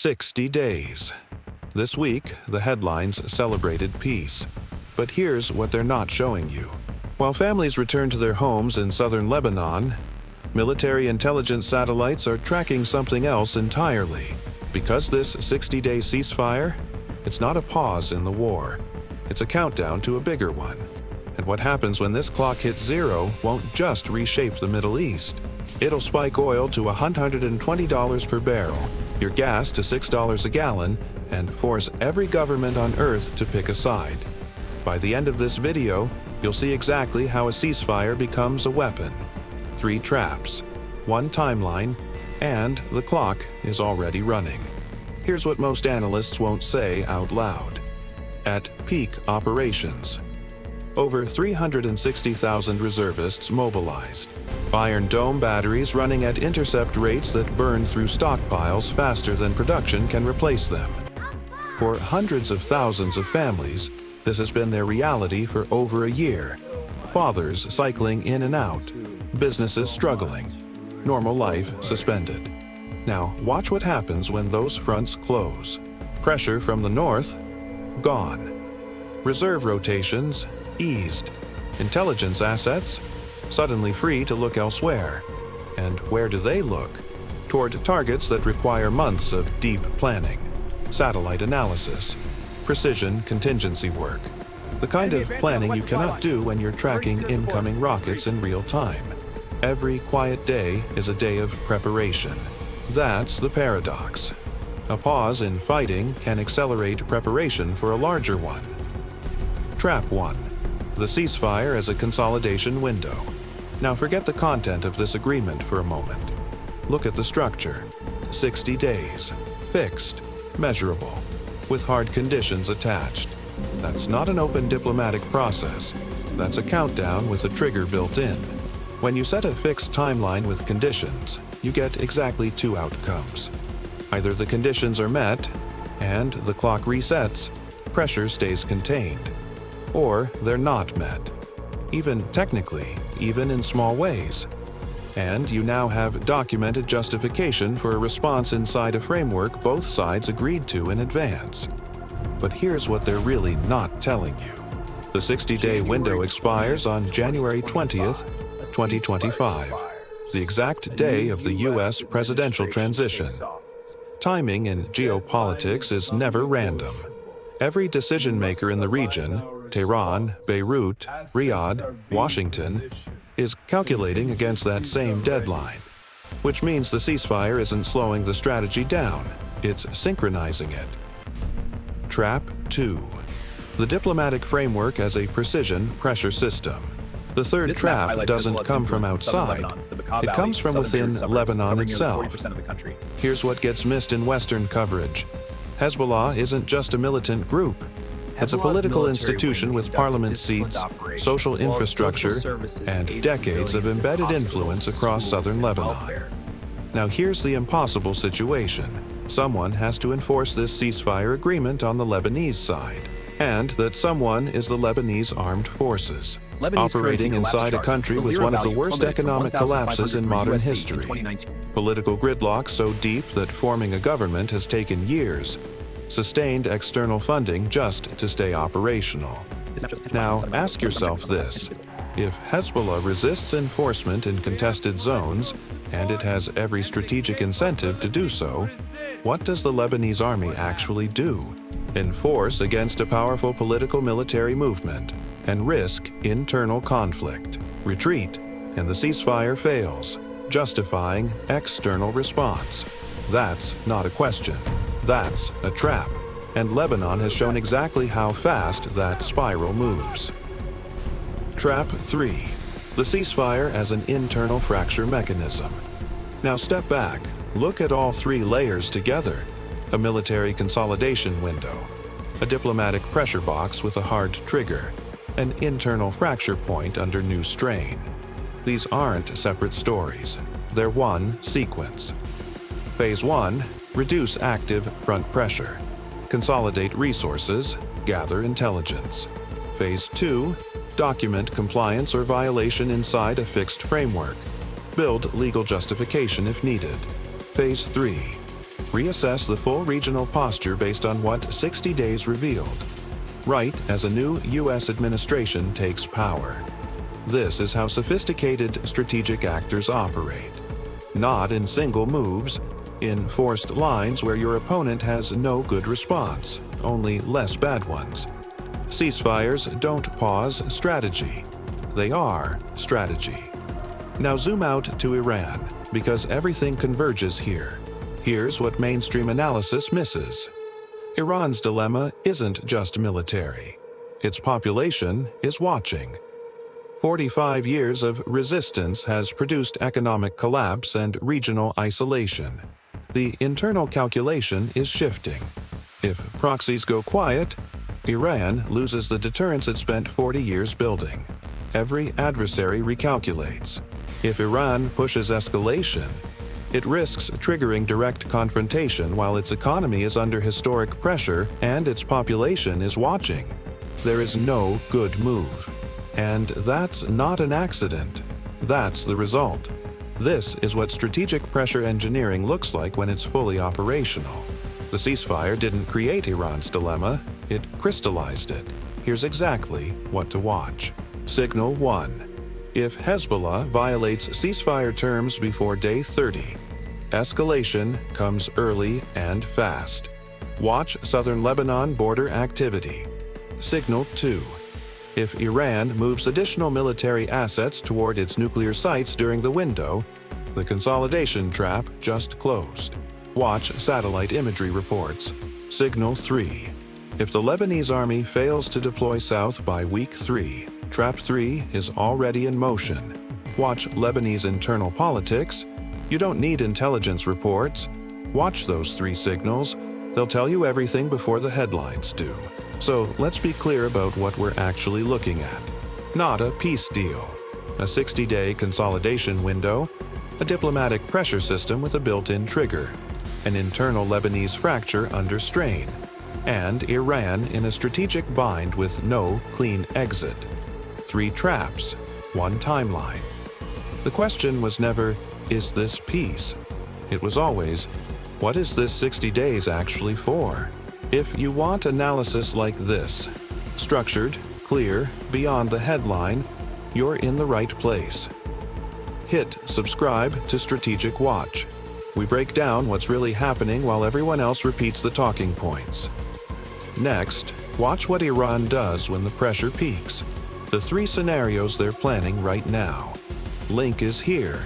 60 days. This week, the headlines celebrated peace. But here's what they're not showing you. While families return to their homes in southern Lebanon, military intelligence satellites are tracking something else entirely. Because this 60-day ceasefire, it's not a pause in the war. It's a countdown to a bigger one. And what happens when this clock hits zero won't just reshape the Middle East. It'll spike oil to $120 per barrel, your gas to $6 a gallon, and force every government on Earth to pick a side. By the end of this video, you'll see exactly how a ceasefire becomes a weapon. 3 traps, 1 timeline, and the clock is already running. Here's what most analysts won't say out loud. At peak operations, over 360,000 reservists mobilized. Iron Dome batteries running at intercept rates that burn through stockpiles faster than production can replace them. For hundreds of thousands of families, this has been their reality for over a year. Fathers cycling in and out, businesses struggling, normal life suspended. Now, watch what happens when those fronts close. Pressure from the north, gone. Reserve rotations, eased. Intelligence assets, suddenly free to look elsewhere. And where do they look? Toward targets that require months of deep planning, satellite analysis, precision contingency work. The kind of planning you cannot do when you're tracking incoming rockets in real time. Every quiet day is a day of preparation. That's the paradox. A pause in fighting can accelerate preparation for a larger one. Trap 1. The ceasefire as a consolidation window. Now forget the content of this agreement for a moment. Look at the structure. 60 days. Fixed. Measurable. With hard conditions attached. That's not an open diplomatic process. That's a countdown with a trigger built in. When you set a fixed timeline with conditions, you get exactly 2 outcomes. Either the conditions are met, and the clock resets, pressure stays contained. Or they're not met. Even technically, even in small ways. And you now have documented justification for a response inside a framework both sides agreed to in advance. But here's what they're really not telling you. The 60-day window expires on January 20th, 2025, the exact day of the U.S. presidential transition. Timing in geopolitics is never random. Every decision-maker in the region, Tehran, Beirut, Riyadh, Washington, is calculating against that same deadline, which means the ceasefire isn't slowing the strategy down, it's synchronizing it. Trap 2. The diplomatic framework as a precision pressure system. The third trap doesn't come from outside, it comes from within Lebanon itself. Here's what gets missed in Western coverage. Hezbollah isn't just a militant group. It's a political institution with parliament seats, social infrastructure, and decades of embedded influence across southern Lebanon. Now here's the impossible situation. Someone has to enforce this ceasefire agreement on the Lebanese side, and that someone is the Lebanese armed forces, operating inside a country with one of the worst economic collapses in modern history. Political gridlock so deep that forming a government has taken years. Sustained external funding just to stay operational. Now, ask yourself this. If Hezbollah resists enforcement in contested zones, and it has every strategic incentive to do so, what does the Lebanese army actually do? Enforce against a powerful political military movement and risk internal conflict. Retreat, and the ceasefire fails, justifying external response. That's not a question. That's a trap, and Lebanon has shown exactly how fast that spiral moves. Trap 3. The ceasefire as an internal fracture mechanism. Now step back, look at all 3 layers together. A military consolidation window, a diplomatic pressure box with a hard trigger, an internal fracture point under new strain. These aren't separate stories, they're one sequence. Phase 1. Reduce active front pressure. Consolidate resources, gather intelligence. Phase 2. Document compliance or violation inside a fixed framework. Build legal justification if needed. Phase 3. Reassess the full regional posture based on what 60 days revealed, right as a new U.S. administration takes power. This is how sophisticated strategic actors operate. Not in single moves, in forced lines where your opponent has no good response, only less bad ones. Ceasefires don't pause strategy. They are strategy. Now zoom out to Iran, because everything converges here. Here's what mainstream analysis misses. Iran's dilemma isn't just military. Its population is watching. 45 years of resistance has produced economic collapse and regional isolation. The internal calculation is shifting. If proxies go quiet, Iran loses the deterrence it spent 40 years building. Every adversary recalculates. If Iran pushes escalation, it risks triggering direct confrontation while its economy is under historic pressure and its population is watching. There is no good move. And that's not an accident. That's the result. This is what strategic pressure engineering looks like when it's fully operational. The ceasefire didn't create Iran's dilemma, it crystallized it. Here's exactly what to watch. Signal 1. If Hezbollah violates ceasefire terms before day 30, escalation comes early and fast. Watch southern Lebanon border activity. Signal 2. If Iran moves additional military assets toward its nuclear sites during the window, the consolidation trap just closed. Watch satellite imagery reports. Signal 3. If the Lebanese army fails to deploy south by week 3, Trap 3 is already in motion. Watch Lebanese internal politics. You don't need intelligence reports. Watch those 3 signals. They'll tell you everything before the headlines do. So let's be clear about what we're actually looking at. Not a peace deal. A 60-day consolidation window, a diplomatic pressure system with a built-in trigger, an internal Lebanese fracture under strain, and Iran in a strategic bind with no clean exit. 3 traps, 1 timeline. The question was never, is this peace? It was always, what is this 60 days actually for? If you want analysis like this, structured, clear, beyond the headline, you're in the right place. Hit subscribe to Strategic Watch. We break down what's really happening while everyone else repeats the talking points. Next, watch what Iran does when the pressure peaks. The 3 scenarios they're planning right now. Link is here.